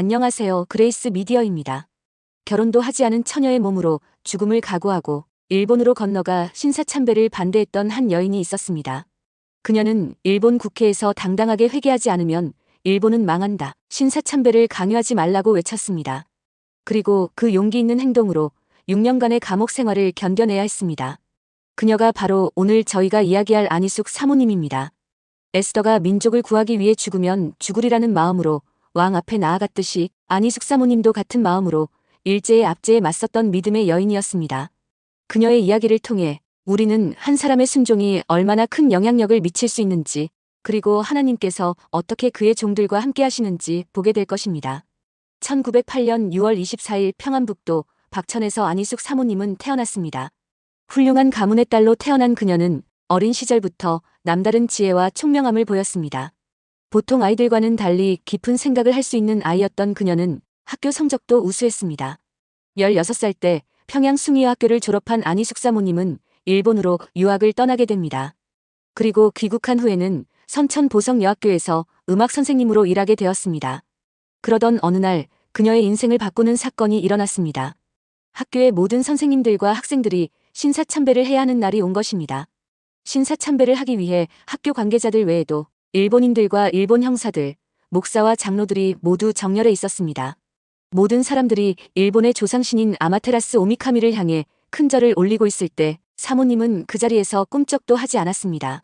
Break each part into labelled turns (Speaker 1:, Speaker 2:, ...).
Speaker 1: 안녕하세요. 그레이스 미디어입니다. 결혼도 하지 않은 처녀의 몸으로 죽음을 각오하고 일본으로 건너가 신사참배를 반대했던 한 여인이 있었습니다. 그녀는 일본 국회에서 당당하게 회개하지 않으면 일본은 망한다. 신사참배를 강요하지 말라고 외쳤습니다. 그리고 그 용기 있는 행동으로 6년간의 감옥 생활을 견뎌내야 했습니다. 그녀가 바로 오늘 저희가 이야기할 안희숙 사모님입니다. 에스더가 민족을 구하기 위해 죽으면 죽으리라는 마음으로 왕 앞에 나아갔듯이 안희숙 사모님도 같은 마음으로 일제의 압제에 맞섰던 믿음의 여인이었습니다. 그녀의 이야기를 통해 우리는 한 사람의 순종이 얼마나 큰 영향력을 미칠 수 있는지, 그리고 하나님께서 어떻게 그의 종들과 함께 하시는지 보게 될 것입니다. 1908년 6월 24일 평안북도 박천에서 안희숙 사모님은 태어났습니다. 훌륭한 가문의 딸로 태어난 그녀는 어린 시절부터 남다른 지혜와 총명함을 보였습니다. 보통 아이들과는 달리 깊은 생각을 할 수 있는 아이였던 그녀는 학교 성적도 우수했습니다. 16살 때 평양 숭의여학교를 졸업한 안희숙 사모님은 일본으로 유학을 떠나게 됩니다. 그리고 귀국한 후에는 선천 보성여학교에서 음악 선생님으로 일하게 되었습니다. 그러던 어느 날 그녀의 인생을 바꾸는 사건이 일어났습니다. 학교의 모든 선생님들과 학생들이 신사참배를 해야 하는 날이 온 것입니다. 신사참배를 하기 위해 학교 관계자들 외에도 일본인들과 일본 형사들, 목사와 장로들이 모두 정렬해 있었습니다. 모든 사람들이 일본의 조상신인 아마테라스 오미카미를 향해 큰 절을 올리고 있을 때 사모님은 그 자리에서 꿈쩍도 하지 않았습니다.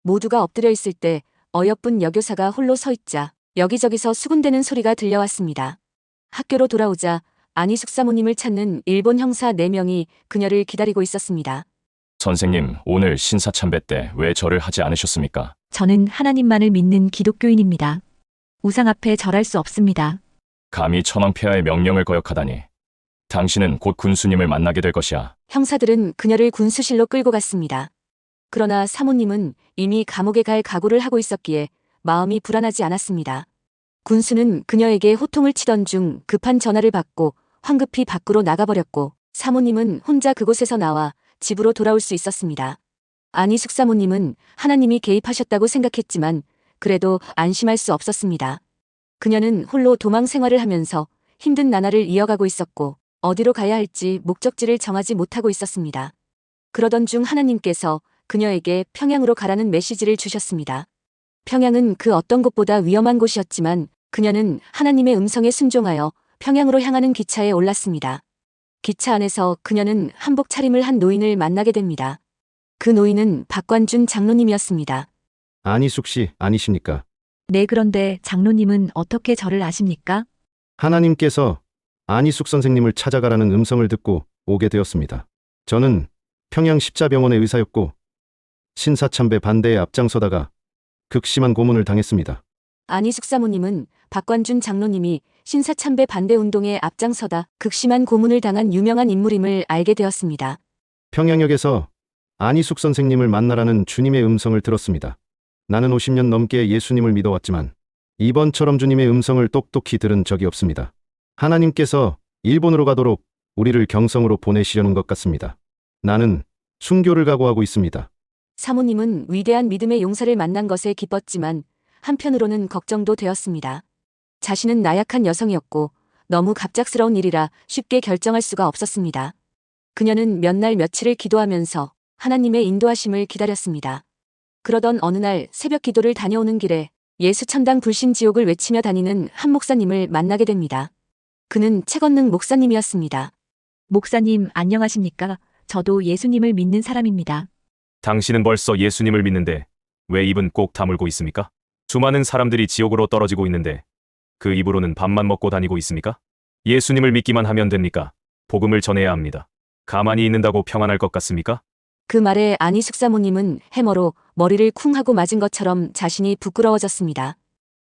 Speaker 1: 모두가 엎드려 있을 때 어여쁜 여교사가 홀로 서 있자 여기저기서 수군대는 소리가 들려왔습니다. 학교로 돌아오자 안희숙 사모님을 찾는 일본 형사 4명이 그녀를 기다리고 있었습니다.
Speaker 2: 선생님, 오늘 신사참배 때 왜 절을 하지 않으셨습니까?
Speaker 3: 저는 하나님만을 믿는 기독교인입니다. 우상 앞에 절할 수 없습니다.
Speaker 2: 감히 천황폐하의 명령을 거역하다니. 당신은 곧 군수님을 만나게 될 것이야.
Speaker 1: 형사들은 그녀를 군수실로 끌고 갔습니다. 그러나 사모님은 이미 감옥에 갈 각오를 하고 있었기에 마음이 불안하지 않았습니다. 군수는 그녀에게 호통을 치던 중 급한 전화를 받고 황급히 밖으로 나가버렸고 사모님은 혼자 그곳에서 나와 집으로 돌아올 수 있었습니다. 안희숙 사모님은 하나님이 개입하셨다고 생각했지만 그래도 안심할 수 없었습니다. 그녀는 홀로 도망 생활을 하면서 힘든 나날을 이어가고 있었고 어디로 가야 할지 목적지를 정하지 못하고 있었습니다. 그러던 중 하나님께서 그녀에게 평양으로 가라는 메시지를 주셨습니다. 평양은 그 어떤 곳보다 위험한 곳이었지만 그녀는 하나님의 음성에 순종하여 평양으로 향하는 기차에 올랐습니다. 기차 안에서 그녀는 한복 차림을 한 노인을 만나게 됩니다. 그 노인은 박관준 장로님이었습니다.
Speaker 4: 안희숙 씨 아니십니까?
Speaker 3: 네, 그런데 장로님은 어떻게 저를 아십니까?
Speaker 4: 하나님께서 안희숙 선생님을 찾아가라는 음성을 듣고 오게 되었습니다. 저는 평양 십자병원의 의사였고 신사참배 반대에 앞장서다가 극심한 고문을 당했습니다.
Speaker 1: 안희숙 사모님은 박관준 장로님이 신사참배 반대 운동에 앞장서다 극심한 고문을 당한 유명한 인물임을 알게 되었습니다.
Speaker 4: 평양역에서 안희숙 선생님을 만나라는 주님의 음성을 들었습니다. 나는 50년 넘게 예수님을 믿어왔지만 이번처럼 주님의 음성을 똑똑히 들은 적이 없습니다. 하나님께서 일본으로 가도록 우리를 경성으로 보내시려는 것 같습니다. 나는 순교를 각오하고 있습니다.
Speaker 1: 사모님은 위대한 믿음의 용사를 만난 것에 기뻤지만 한편으로는 걱정도 되었습니다. 자신은 나약한 여성이었고 너무 갑작스러운 일이라 쉽게 결정할 수가 없었습니다. 그녀는 몇 날 며칠을 기도하면서 하나님의 인도하심을 기다렸습니다. 그러던 어느 날 새벽 기도를 다녀오는 길에 예수 천당 불신 지옥을 외치며 다니는 한 목사님을 만나게 됩니다. 그는 최건능 목사님이었습니다.
Speaker 3: 목사님, 안녕하십니까? 저도 예수님을 믿는 사람입니다.
Speaker 5: 당신은 벌써 예수님을 믿는데 왜 입은 꼭 다물고 있습니까? 수많은 사람들이 지옥으로 떨어지고 있는데 그 입으로는 밥만 먹고 다니고 있습니까? 예수님을 믿기만 하면 됩니까? 복음을 전해야 합니다. 가만히 있는다고 평안할 것 같습니까?
Speaker 1: 그 말에 안희숙 사모님은 해머로 머리를 쿵 하고 맞은 것처럼 자신이 부끄러워졌습니다.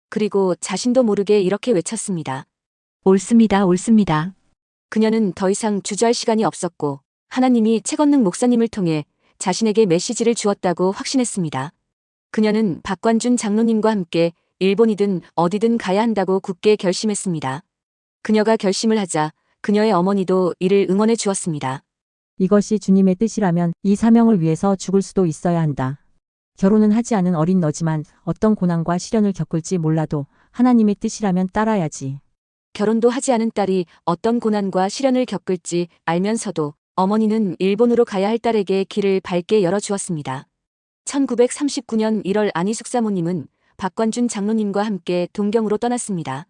Speaker 1: 그리고 자신도 모르게 이렇게 외쳤습니다.
Speaker 3: 옳습니다, 옳습니다.
Speaker 1: 그녀는 더 이상 주저할 시간이 없었고 하나님이 최건능 목사님을 통해 자신에게 메시지를 주었다고 확신했습니다. 그녀는 박관준 장로님과 함께 일본이든 어디든 가야 한다고 굳게 결심했습니다. 그녀가 결심을 하자 그녀의 어머니도 이를 응원해 주었습니다.
Speaker 6: 이것이 주님의 뜻이라면 이 사명을 위해서 죽을 수도 있어야 한다. 결혼은 하지 않은 어린 너지만 어떤 고난과 시련을 겪을지 몰라도 하나님의 뜻이라면 따라야지.
Speaker 1: 결혼도 하지 않은 딸이 어떤 고난과 시련을 겪을지 알면서도 어머니는 일본으로 가야 할 딸에게 길을 밝게 열어주었습니다. 1939년 1월 안희숙 사모님은 박관준 장로님과 함께 동경으로 떠났습니다.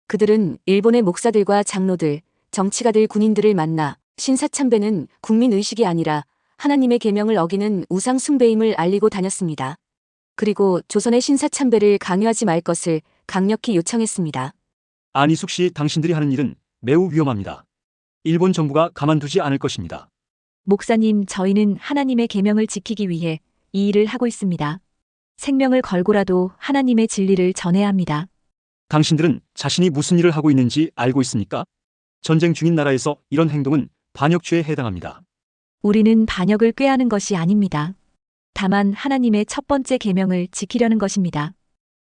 Speaker 1: 그들은 일본의 목사들과 장로들, 정치가들, 군인들을 만나 신사참배는 국민의식이 아니라 하나님의 계명을 어기는 우상 숭배임을 알리고 다녔습니다. 그리고 조선의 신사참배를 강요하지 말 것을 강력히 요청했습니다.
Speaker 7: 안희숙 씨, 당신들이 하는 일은 매우 위험합니다. 일본 정부가 가만두지 않을 것입니다.
Speaker 3: 목사님, 저희는 하나님의 계명을 지키기 위해 이 일을 하고 있습니다. 생명을 걸고라도 하나님의 진리를 전해야 합니다.
Speaker 7: 당신들은 자신이 무슨 일을 하고 있는지 알고 있습니까? 전쟁 중인 나라에서 이런 행동은 반역죄에 해당합니다.
Speaker 3: 우리는 반역을 꾀하는 것이 아닙니다. 다만 하나님의 첫 번째 계명을 지키려는 것입니다.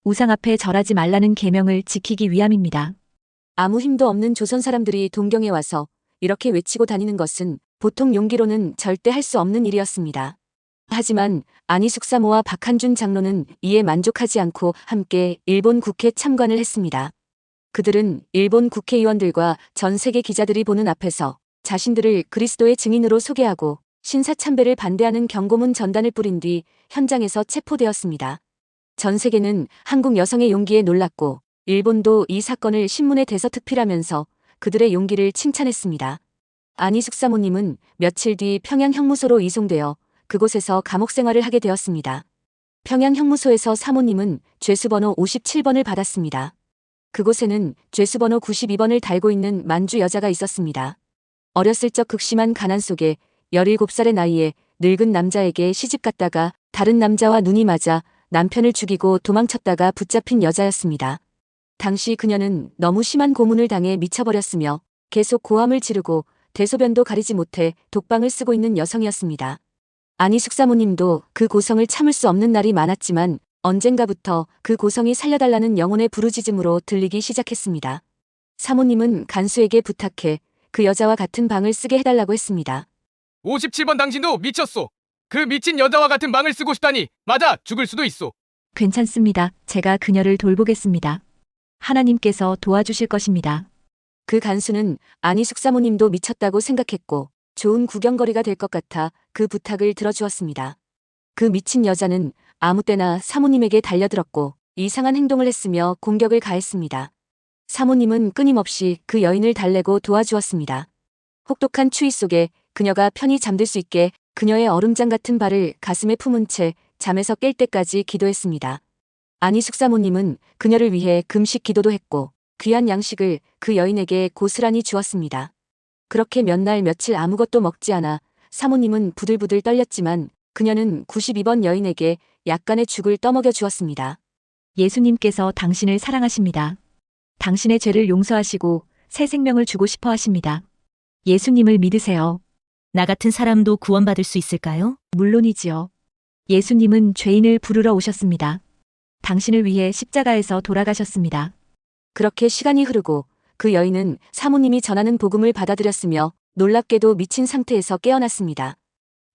Speaker 3: 우상 앞에 절하지 말라는 계명을 지키기 위함입니다.
Speaker 1: 아무 힘도 없는 조선 사람들이 동경에 와서 이렇게 외치고 다니는 것은 보통 용기로는 절대 할 수 없는 일이었습니다. 하지만 안희숙 사모와 박한준 장로는 이에 만족하지 않고 함께 일본 국회 참관을 했습니다. 그들은 일본 국회의원들과 전 세계 기자들이 보는 앞에서 자신들을 그리스도의 증인으로 소개하고 신사참배를 반대하는 경고문 전단을 뿌린 뒤 현장에서 체포되었습니다. 전 세계는 한국 여성의 용기에 놀랐고 일본도 이 사건을 신문에 대서특필하면서 그들의 용기를 칭찬했습니다. 안희숙 사모님은 며칠 뒤 평양 형무소로 이송되어 그곳에서 감옥 생활을 하게 되었습니다. 평양 형무소에서 사모님은 죄수번호 57번을 받았습니다. 그곳에는 죄수번호 92번을 달고 있는 만주 여자가 있었습니다. 어렸을 적 극심한 가난 속에 17살의 나이에 늙은 남자에게 시집갔다가 다른 남자와 눈이 맞아 남편을 죽이고 도망쳤다가 붙잡힌 여자였습니다. 당시 그녀는 너무 심한 고문을 당해 미쳐버렸으며 계속 고함을 지르고 대소변도 가리지 못해 독방을 쓰고 있는 여성이었습니다. 안희숙 사모님도 그 고성을 참을 수 없는 날이 많았지만 언젠가부터 그 고성이 살려달라는 영혼의 부르짖음으로 들리기 시작했습니다. 사모님은 간수에게 부탁해 그 여자와 같은 방을 쓰게 해달라고 했습니다.
Speaker 8: 57번 당신도 미쳤소. 그 미친 여자와 같은 방을 쓰고 싶다니 맞아 죽을 수도 있소.
Speaker 3: 괜찮습니다. 제가 그녀를 돌보겠습니다. 하나님께서 도와주실 것입니다.
Speaker 1: 그 간수는 안희숙 사모님도 미쳤다고 생각했고 좋은 구경거리가 될 것 같아 그 부탁을 들어주었습니다. 그 미친 여자는 아무 때나 사모님에게 달려들었고 이상한 행동을 했으며 공격을 가했습니다. 사모님은 끊임없이 그 여인을 달래고 도와주었습니다. 혹독한 추위 속에 그녀가 편히 잠들 수 있게 그녀의 얼음장 같은 발을 가슴에 품은 채 잠에서 깰 때까지 기도했습니다. 안희숙 사모님은 그녀를 위해 금식 기도도 했고 귀한 양식을 그 여인에게 고스란히 주었습니다. 그렇게 몇 날 며칠 아무것도 먹지 않아 사모님은 부들부들 떨렸지만 그녀는 92번 여인에게 약간의 죽을 떠먹여 주었습니다.
Speaker 3: 예수님께서 당신을 사랑하십니다. 당신의 죄를 용서하시고 새 생명을 주고 싶어 하십니다. 예수님을 믿으세요.
Speaker 9: 나 같은 사람도 구원받을 수 있을까요?
Speaker 3: 물론이지요. 예수님은 죄인을 부르러 오셨습니다. 당신을 위해 십자가에서 돌아가셨습니다.
Speaker 1: 그렇게 시간이 흐르고 그 여인은 사모님이 전하는 복음을 받아들였으며 놀랍게도 미친 상태에서 깨어났습니다.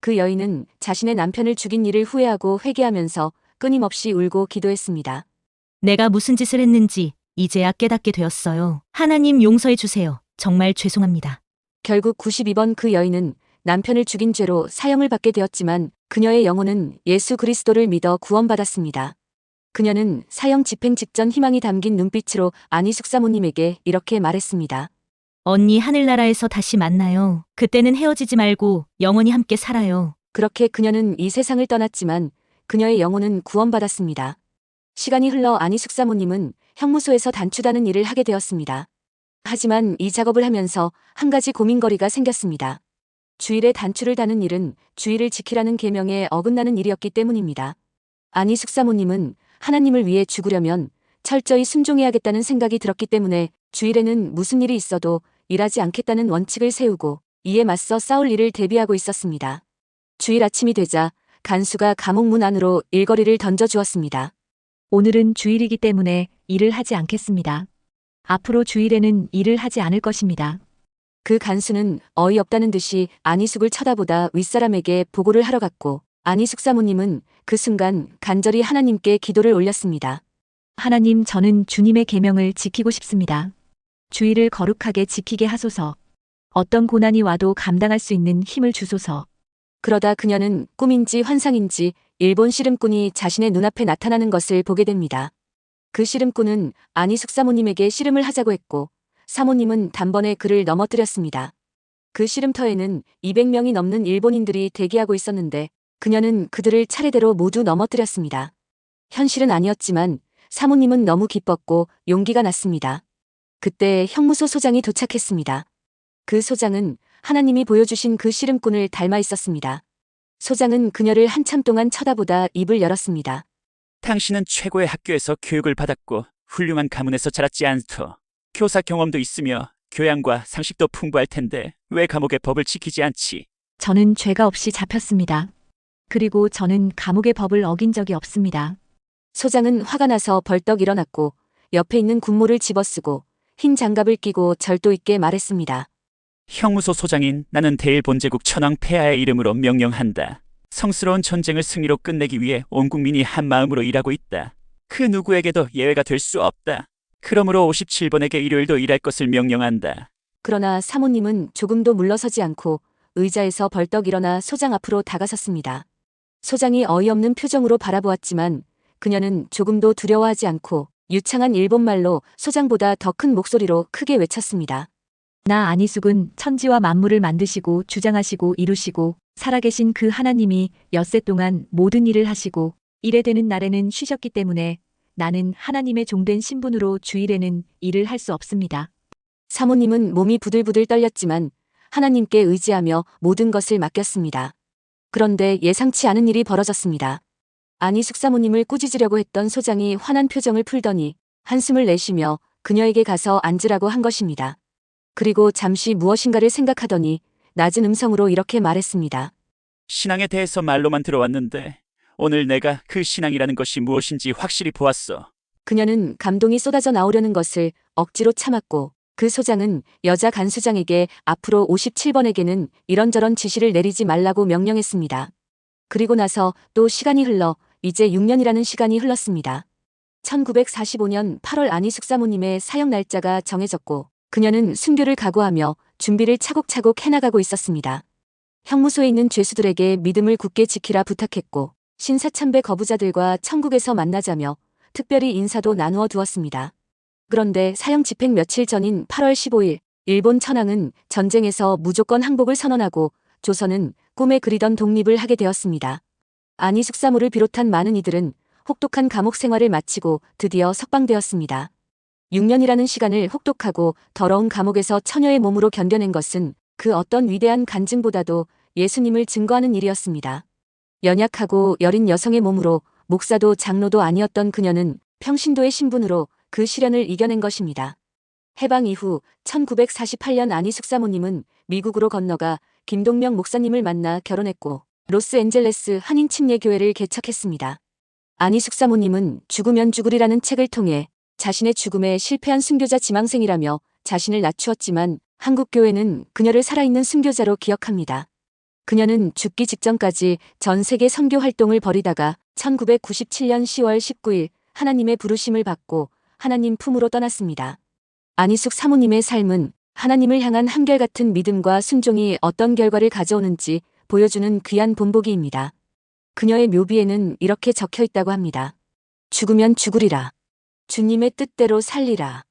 Speaker 1: 그 여인은 자신의 남편을 죽인 일을 후회하고 회개하면서 끊임없이 울고 기도했습니다.
Speaker 9: 내가 무슨 짓을 했는지 이제야 깨닫게 되었어요. 하나님 용서해 주세요. 정말 죄송합니다.
Speaker 1: 결국 92번 그 여인은 남편을 죽인 죄로 사형을 받게 되었지만 그녀의 영혼은 예수 그리스도를 믿어 구원받았습니다. 그녀는 사형 집행 직전 희망이 담긴 눈빛으로 안희숙 사모님에게 이렇게 말했습니다.
Speaker 9: 언니 하늘나라에서 다시 만나요. 그때는 헤어지지 말고 영원히 함께 살아요.
Speaker 1: 그렇게 그녀는 이 세상을 떠났지만 그녀의 영혼은 구원받았습니다. 시간이 흘러 안희숙 사모님은 형무소에서 단추다는 일을 하게 되었습니다. 하지만 이 작업을 하면서 한 가지 고민거리가 생겼습니다. 주일에 단추를 다는 일은 주일을 지키라는 계명에 어긋나는 일이었기 때문입니다. 안희숙 사모님은 하나님을 위해 죽으려면 철저히 순종해야겠다는 생각이 들었기 때문에 주일에는 무슨 일이 있어도 일하지 않겠다는 원칙을 세우고 이에 맞서 싸울 일을 대비하고 있었습니다. 주일 아침이 되자 간수가 감옥 문 안으로 일거리를 던져주었습니다.
Speaker 3: 오늘은 주일이기 때문에 일을 하지 않겠습니다. 앞으로 주일에는 일을 하지 않을 것입니다.
Speaker 1: 그 간수는 어이없다는 듯이 안희숙을 쳐다보다 윗사람에게 보고를 하러 갔고 안희숙 사모님은 그 순간 간절히 하나님께 기도를 올렸습니다.
Speaker 3: 하나님, 저는 주님의 계명을 지키고 싶습니다. 주의를 거룩하게 지키게 하소서. 어떤 고난이 와도 감당할 수 있는 힘을 주소서.
Speaker 1: 그러다 그녀는 꿈인지 환상인지 일본 씨름꾼이 자신의 눈앞에 나타나는 것을 보게 됩니다. 그 씨름꾼은 안희숙 사모님에게 씨름을 하자고 했고 사모님은 단번에 그를 넘어뜨렸습니다. 그 씨름터에는 200명이 넘는 일본인들이 대기하고 있었는데 그녀는 그들을 차례대로 모두 넘어뜨렸습니다. 현실은 아니었지만 사모님은 너무 기뻤고 용기가 났습니다. 그때 형무소 소장이 도착했습니다. 그 소장은 하나님이 보여주신 그 씨름꾼을 닮아 있었습니다. 소장은 그녀를 한참 동안 쳐다보다 입을 열었습니다.
Speaker 10: 당신은 최고의 학교에서 교육을 받았고 훌륭한 가문에서 자랐지 않소. 교사 경험도 있으며 교양과 상식도 풍부할 텐데 왜 감옥의 법을 지키지 않지?
Speaker 3: 저는 죄가 없이 잡혔습니다. 그리고 저는 감옥의 법을 어긴 적이 없습니다.
Speaker 1: 소장은 화가 나서 벌떡 일어났고 옆에 있는 군모를 집어쓰고 흰 장갑을 끼고 절도 있게 말했습니다.
Speaker 10: 형무소 소장인 나는 대일본제국 천황 폐하의 이름으로 명령한다. 성스러운 전쟁을 승리로 끝내기 위해 온 국민이 한 마음으로 일하고 있다. 그 누구에게도 예외가 될 수 없다. 그러므로 57번에게 일요일도 일할 것을 명령한다.
Speaker 1: 그러나 사모님은 조금도 물러서지 않고 의자에서 벌떡 일어나 소장 앞으로 다가섰습니다. 소장이 어이없는 표정으로 바라보았지만 그녀는 조금도 두려워하지 않고 유창한 일본말로 소장보다 더 큰 목소리로 크게 외쳤습니다.
Speaker 3: 나 안희숙은 천지와 만물을 만드시고 주장하시고 이루시고 살아계신 그 하나님이 엿새 동안 모든 일을 하시고 일에 되는 날에는 쉬셨기 때문에 나는 하나님의 종된 신분으로 주일에는 일을 할 수 없습니다.
Speaker 1: 사모님은 몸이 부들부들 떨렸지만 하나님께 의지하며 모든 것을 맡겼습니다. 그런데 예상치 않은 일이 벌어졌습니다. 안희숙 사모님을 꾸짖으려고 했던 소장이 화난 표정을 풀더니 한숨을 내쉬며 그녀에게 가서 앉으라고 한 것입니다. 그리고 잠시 무엇인가를 생각하더니 낮은 음성으로 이렇게 말했습니다.
Speaker 10: 신앙에 대해서 말로만 들어왔는데 오늘 내가 그 신앙이라는 것이 무엇인지 확실히 보았어.
Speaker 1: 그녀는 감동이 쏟아져 나오려는 것을 억지로 참았고 그 소장은 여자 간수장에게 앞으로 57번에게는 이런저런 지시를 내리지 말라고 명령했습니다. 그리고 나서 또 시간이 흘러 이제 6년이라는 시간이 흘렀습니다. 1945년 8월 안희숙 사모님의 사형 날짜가 정해졌고 그녀는 순교를 각오하며 준비를 차곡차곡 해나가고 있었습니다. 형무소에 있는 죄수들에게 믿음을 굳게 지키라 부탁했고 신사참배 거부자들과 천국에서 만나자며 특별히 인사도 나누어 두었습니다. 그런데 사형 집행 며칠 전인 8월 15일 일본 천황은 전쟁에서 무조건 항복을 선언하고 조선은 꿈에 그리던 독립을 하게 되었습니다. 안희숙 사모를 비롯한 많은 이들은 혹독한 감옥 생활을 마치고 드디어 석방되었습니다. 6년이라는 시간을 혹독하고 더러운 감옥에서 처녀의 몸으로 견뎌낸 것은 그 어떤 위대한 간증보다도 예수님을 증거하는 일이었습니다. 연약하고 여린 여성의 몸으로 목사도 장로도 아니었던 그녀는 평신도의 신분으로 그 시련을 이겨낸 것입니다. 해방 이후 1948년 안희숙 사모님은 미국으로 건너가 김동명 목사님을 만나 결혼했고 로스앤젤레스 한인침례교회를 개척했습니다. 안희숙 사모님은 죽으면 죽으리라는 책을 통해 자신의 죽음에 실패한 순교자 지망생이라며 자신을 낮추었지만 한국 교회는 그녀를 살아있는 순교자로 기억합니다. 그녀는 죽기 직전까지 전 세계 선교 활동을 벌이다가 1997년 10월 19일 하나님의 부르심을 받고 하나님 품으로 떠났습니다. 안희숙 사모님의 삶은 하나님을 향한 한결같은 믿음과 순종이 어떤 결과를 가져오는지 보여주는 귀한 본보기입니다. 그녀의 묘비에는 이렇게 적혀 있다고 합니다. 죽으면 죽으리라. 주님의 뜻대로 살리라.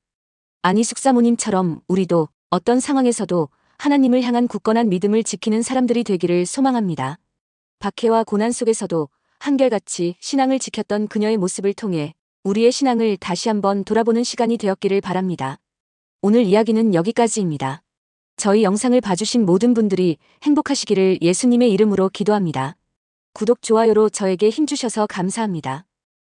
Speaker 1: 안희숙 사모님처럼 우리도 어떤 상황에서도 하나님을 향한 굳건한 믿음을 지키는 사람들이 되기를 소망합니다. 박해와 고난 속에서도 한결같이 신앙을 지켰던 그녀의 모습을 통해 우리의 신앙을 다시 한번 돌아보는 시간이 되었기를 바랍니다. 오늘 이야기는 여기까지입니다. 저희 영상을 봐주신 모든 분들이 행복하시기를 예수님의 이름으로 기도합니다. 구독, 좋아요로 저에게 힘주셔서 감사합니다.